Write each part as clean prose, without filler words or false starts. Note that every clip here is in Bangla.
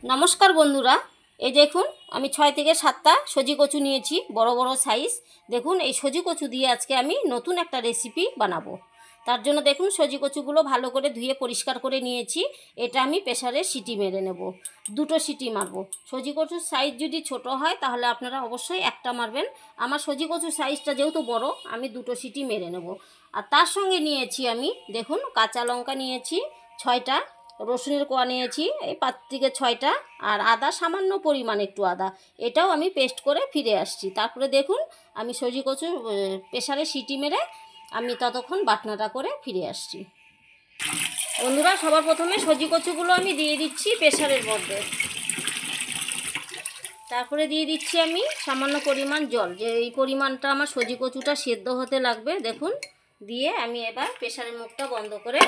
নমস্কার বন্ধুরা, এই দেখুন আমি 6 থেকে 7টা সজি কচু নিয়েছি, বড় বড় সাইজ। দেখুন এই সজি কচু দিয়ে আজকে আমি নতুন একটা রেসিপি বানাবো। তার জন্য দেখুন সজি কচুগুলো ভালো করে ধুয়ে পরিষ্কার করে নিয়েছি। এটা আমি প্রেসারে সিটি মেরে নেব, দুটো সিটি মারবো। সজি কচুর সাইজ যদি ছোট হয় তাহলে আপনারা অবশ্যই একটা মারবেন। আমার সজি কচুর সাইজটা যেহেতু বড়, আমি দুটো সিটি মেরে নেব। আর তার সঙ্গে নিয়েছি আমি দেখুন কাঁচা লঙ্কা নিয়েছি 6টা, রসুনের কোয়া নিয়েছি এই 5 থেকে 6টা, আর আদা সামান্য পরিমাণ একটু আদা, এটাও আমি পেস্ট করে ফিরে আসছি। তারপরে দেখুন আমি সজি কচু প্রেসারে সিটি মেরে আমি ততক্ষণ বাটনাটা করে ফিরে আসছি। বন্ধুরা, সবার প্রথমে সজি কচুগুলো আমি দিয়ে দিচ্ছি প্রেসারের মধ্যে। তারপরে দিয়ে দিচ্ছি আমি সামান্য পরিমাণ জল, যে এই পরিমাণটা আমার সজি কচুটা সেদ্ধ হতে লাগবে। দেখুন দিয়ে আমি এবার প্রেসারের মুখটা বন্ধ করে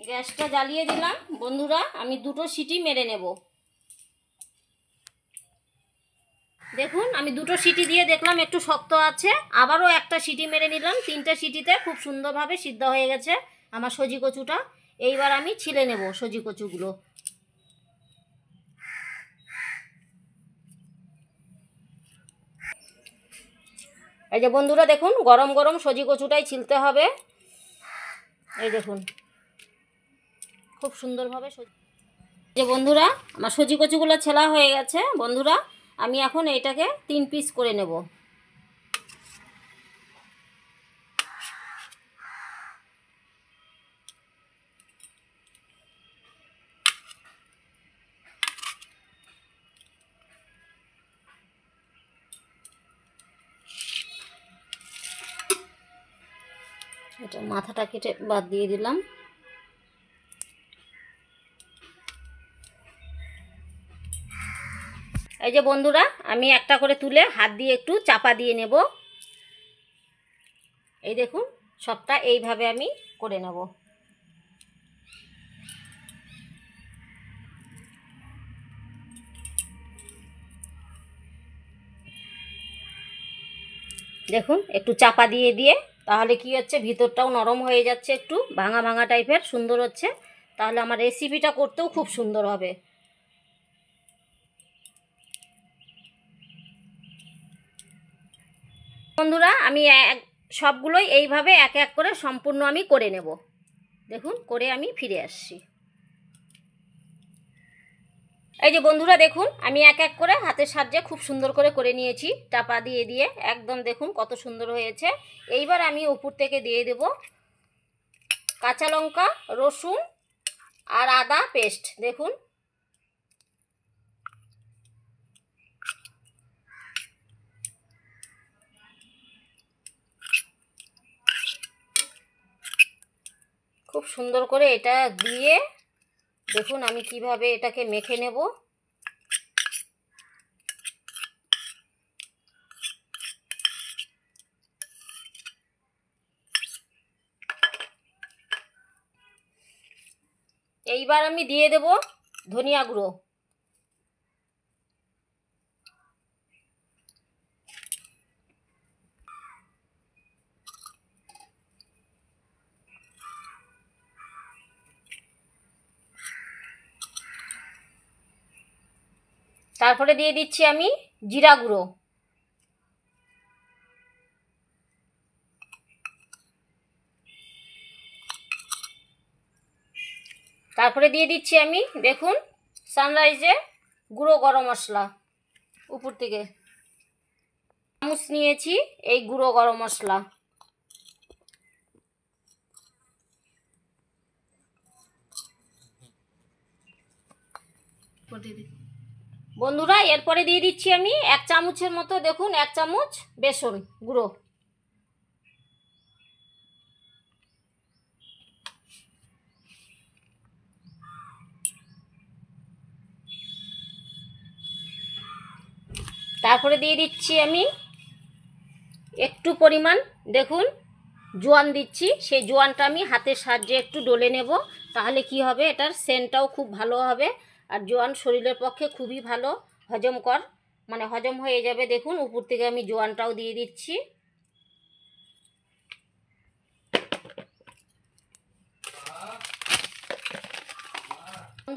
গ্যাসটা জ্বালিয়ে দিলাম। বন্ধুরা, আমি দুটো সিটি মেরে নেব। দেখুন আমি দুটো সিটি দিয়ে দেখলাম একটু শক্ত আছে, আবারও একটা সিটি মেরে নিলাম। 3টে সিটিতে খুব সুন্দরভাবে সিদ্ধ হয়ে গেছে আমার সজি কচুটা। এইবার আমি ছিলে নেব সজি কচুগুলো। এই যে বন্ধুরা দেখুন, গরম গরম সজি কচুটাই ছিলতে হবে। এই দেখুন খুব সুন্দরভাবে যে বন্ধুরা আমার সজি কচুগুলো ছেলা হয়ে গেছে। বন্ধুরা, আমি এখন এইটাকে 3 পিস করে নেব। এটা মাথাটা কেটে বাদ দিয়ে দিলাম। এই যে বন্ধুরা, আমি একটা করে তুলে হাত দিয়ে একটু চাপা দিয়ে নেব। এই দেখুন সবটা এইভাবে আমি করে নেব। দেখুন একটু চাপা দিয়ে দিয়ে তাহলে কি হচ্ছে, ভিতরটাও নরম হয়ে যাচ্ছে, একটু ভাঙা ভাঙা টাইপের সুন্দর হচ্ছে। তাহলে আমার রেসিপিটা করতেও খুব সুন্দর হবে। বন্ধুরা, আমি সবগুলোই এইভাবে এক এক করে সম্পূর্ণ আমি করে নেব। দেখুন করে আমি ফিরে আসছি। এই যে বন্ধুরা দেখুন, আমি এক এক করে হাতের সাহায্যে খুব সুন্দর করে করে নিয়েছি, চাপা দিয়ে দিয়ে একদম দেখুন কত সুন্দর হয়েছে। এইবার আমি উপর থেকে দিয়ে দেব কাঁচা লঙ্কা, রসুন আর আদা পেস্ট। দেখুন খুব সুন্দর করে এটা দিয়ে দেখুন আমি কিভাবে এটাকে মেখে নেব। এইবার আমি দিয়ে দেব ধনিয়া গুঁড়ো। তারপরে দিয়ে দিচ্ছি আমি জিরা গুঁড়ো। তারপরে দিয়ে দিচ্ছি আমি দেখুন সানরাইজের গুঁড়ো গরম মশলা উপর থেকে চামচ নিয়েছি, এই গুঁড়ো গরম মশলা। বন্ধুরা, এরপরে দিয়ে দিচ্ছি আমি 1 চামচের মতো, দেখুন 1 চামচ বেসন গুঁড়ো। তারপরে দিয়ে দিচ্ছি আমি একটু পরিমাণ দেখুন জোয়ান দিচ্ছি। সেই জোয়ানটা আমি হাতের সাহায্যে একটু ডলে নেব, তাহলে কি হবে এটার সেন্টটাও খুব ভালো হবে। আর জোয়ান শরীরের পক্ষে খুবই ভালো, হজমকর, হজম হয়ে যাবে। দেখুন উপর থেকে আমি জোয়ানটাও দিয়ে দিচ্ছি।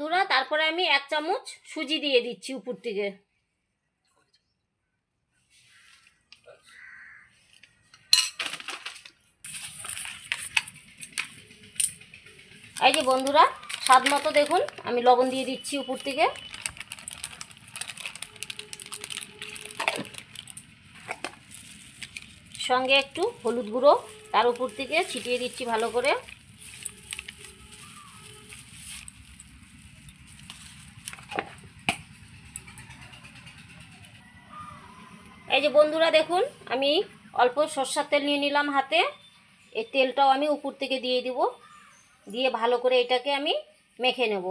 বন্ধুরা, তারপরে আমি 1 চামচ সুজি দিয়ে দিচ্ছি উপর থেকে। এই যে বন্ধুরা, স্বাদ মতো দেখুন আমি লবণ দিয়ে দিচ্ছি উপর থেকে। সঙ্গে একটু হলুদ গুঁড়ো তার উপর থেকে ছিটিয়ে দিচ্ছি ভালো করে। এই যে বন্ধুরা দেখুন, আমি অল্প সরষের তেল নিয়ে নিলাম হাতে। এই তেলটাও আমি উপর থেকে দিয়ে দিব, দিয়ে ভালো করে এটাকে আমি মেখে নেব।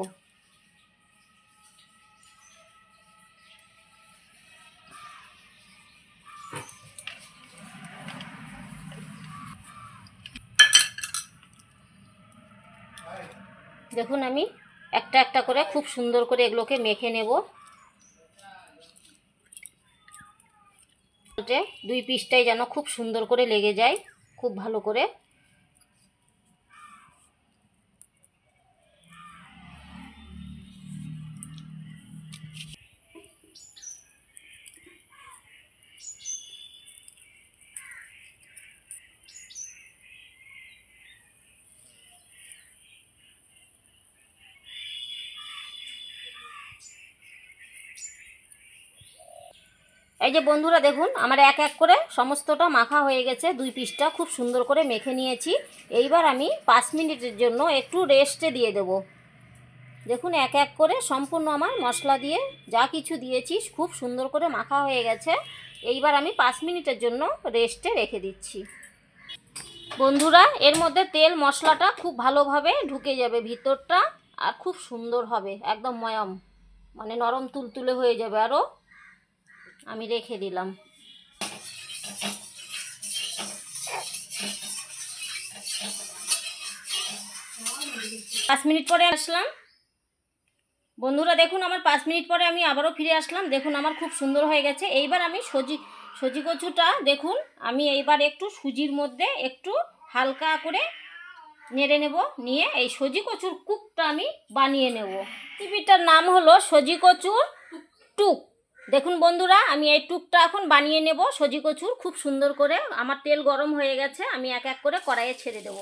দেখুন আমি একটা একটা করে খুব সুন্দর করে এগুলোকে মেখে নেব। 2 পিসটাই যেন খুব সুন্দর করে লেগে যায়, খুব ভালো করে। এই যে বন্ধুরা দেখুন, আমার এক এক করে সমস্তটা মাখা হয়ে গেছে। 2 পিসটা খুব সুন্দর করে মেখে নিয়েছি। এইবার আমি 5 মিনিটের জন্য একটু রেস্টে দিয়ে দেব। দেখুন এক এক করে সম্পূর্ণ আমার মশলা দিয়ে যা কিছু দিয়েছি খুব সুন্দর করে মাখা হয়ে গেছে। এইবার আমি 5 মিনিটের জন্য রেস্টে রেখে দিচ্ছি। বন্ধুরা, এর মধ্যে তেল মশলাটা খুব ভালোভাবে ঢুকে যাবে ভিতরটা, আর খুব সুন্দর হবে, একদম ময়াম, মানে নরম তুলতুলে হয়ে যাবে। আরও আমি রেখে দিলাম। পাঁচ মিনিট পরে আসলাম। বন্ধুরা দেখুন, আমার 5 মিনিট পরে আমি আবারও ফিরে আসলাম। দেখুন আমার খুব সুন্দর হয়ে গেছে। এইবার আমি সজি কচুটা দেখুন, আমি এইবার একটু সুজির মধ্যে একটু হালকা করে নেড়ে নেব, নিয়ে এই সজি কচুর কুকটা আমি বানিয়ে নেব। রেসিপিটার নাম হলো সজি কচুর টুক। দেখুন বন্ধুরা, আমি এই টুকটা এখন বানিয়ে নেব সজি কচুর খুব সুন্দর করে। আমার তেল গরম হয়ে গেছে, আমি এক এক করে কড়াইয়ে ছেড়ে দেব।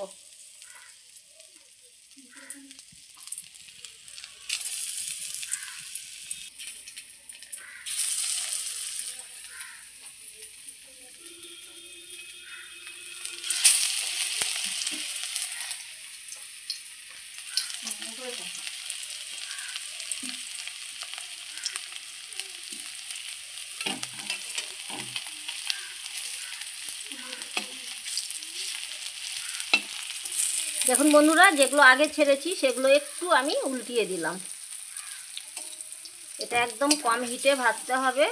দেখুন বন্ধুরা, যেগুলো আগে ছেড়েছি সেগুলো একটু আমি উল্টিয়ে দিলাম। এটা একদম কম হিটে ভাজতে হবে।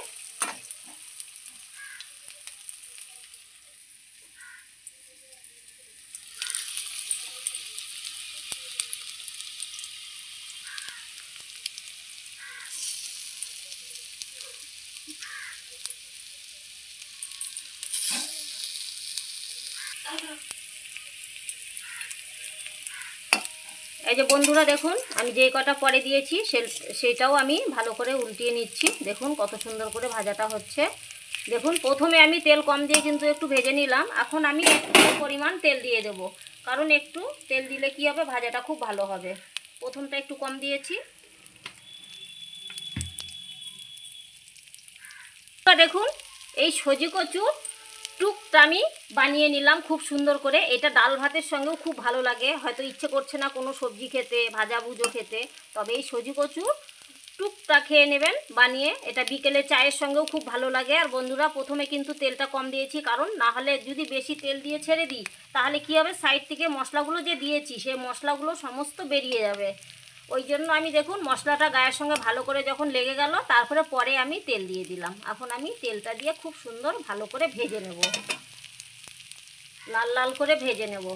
এই যে বন্ধুরা দেখুন, আমি যে কটা পরে দিয়েছি সেটাও আমি ভালো করে উল্টিয়ে নিচ্ছি। দেখুন কত সুন্দর করে ভাজাটা হচ্ছে। দেখুন প্রথমে আমি তেল কম দিয়ে কিন্তু একটু ভেজে নিলাম। এখন আমি একটু পরিমাণ তেল দিয়ে দেব, কারণ একটু তেল দিলে কি হবে, ভাজাটা খুব ভালো হবে। প্রথমটা একটু কম দিয়েছি। দেখুন এই সজি কচুর টুকটা আমি বানিয়ে নিলাম খুব সুন্দর করে। এটা ডাল ভাতের সঙ্গেও খুব ভালো লাগে। হয়তো ইচ্ছে করছে না কোনো সবজি খেতে, ভাজা ভুজো খেতে, তবে এই সজি কচুর টুকটা খেয়ে নেবেন বানিয়ে। এটা বিকেলে চায়ের সঙ্গেও খুব ভালো লাগে। আর বন্ধুরা, প্রথমে কিন্তু তেলটা কম দিয়েছি, কারণ না হলে যদি বেশি তেল দিয়ে ছেড়ে দিই তাহলে কি হবে, সাইড থেকে মশলাগুলো যে দিয়েছি সেই মশলাগুলো সমস্ত বেরিয়ে যাবে। ওই জন্য আমি দেখুন মশলাটা গায়ের সঙ্গে ভালো করে যখন লেগে গেল, তারপরে পরে আমি তেল দিয়ে দিলাম। এখন আমি তেলটা দিয়ে খুব সুন্দর ভালো করে ভেজে নেব, লাল লাল করে ভেজে নেব।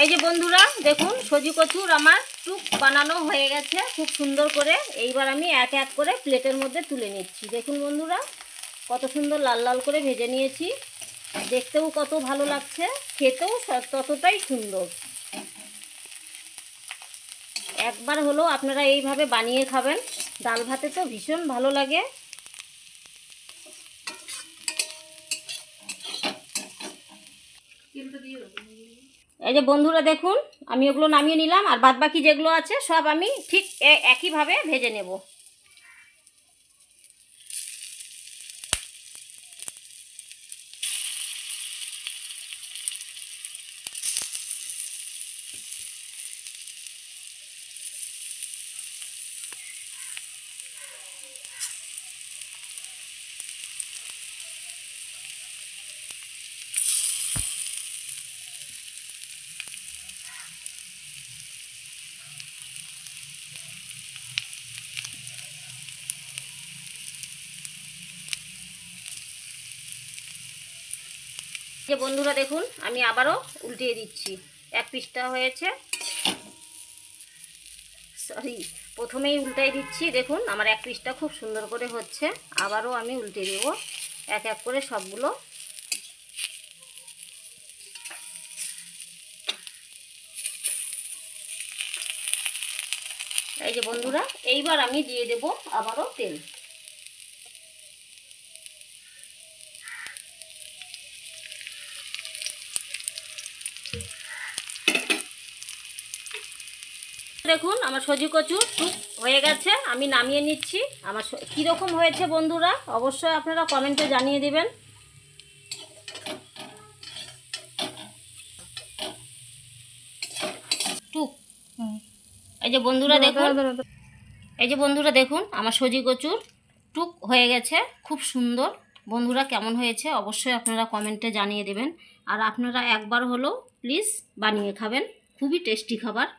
এই যে বন্ধুরা দেখুন সজি কচুর আমার টুক বানানো হয়ে গেছে খুব সুন্দর করে। এইবার আমি এক এক করে প্লেটের মধ্যে তুলে নিচ্ছি। দেখুন বন্ধুরা কত সুন্দর লাল লাল করে ভেজে নিয়েছি, দেখতেও কত ভালো লাগছে, খেতেও ততটাই সুন্দর। একবার হলো আপনারা এইভাবে বানিয়ে খাবেন, ডাল ভাতে তো ভীষণ ভালো লাগে। এই যে বন্ধুরা দেখুন আমি ওগুলো নামিয়ে নিলাম, আর বাদ বাকি যেগুলো আছে সব আমি ঠিক একইভাবে ভেজে নেব। যে বন্ধুরা দেখুন আমি আবারও উল্টিয়ে দিচ্ছি। এক পিসটা হয়েছে, সরি প্রথমেই উল্টাই দিচ্ছি। দেখুন আমার এক পিসটা খুব সুন্দর করে হচ্ছে, আবারও আমি উল্টে দেব এক এক করে সবগুলো। এই যে বন্ধুরা এইবার আমি দিয়ে দেব আবারও তেল। দেখুন আমার সজি কচু টুক হয়ে গেছে, আমি নামিয়ে নিচ্ছি। আমার কীরকম হয়েছে বন্ধুরা অবশ্যই আপনারা কমেন্টে জানিয়ে দেবেন। টুক এই যে বন্ধুরা দেখুন, এই যে বন্ধুরা দেখুন আমার সজি কচুর টুক হয়ে গেছে খুব সুন্দর। বন্ধুরা কেমন হয়েছে অবশ্যই আপনারা কমেন্টে জানিয়ে দেবেন। আর আপনারা একবার হলেও প্লিজ বানিয়ে খাবেন, খুবই টেস্টি খাবার।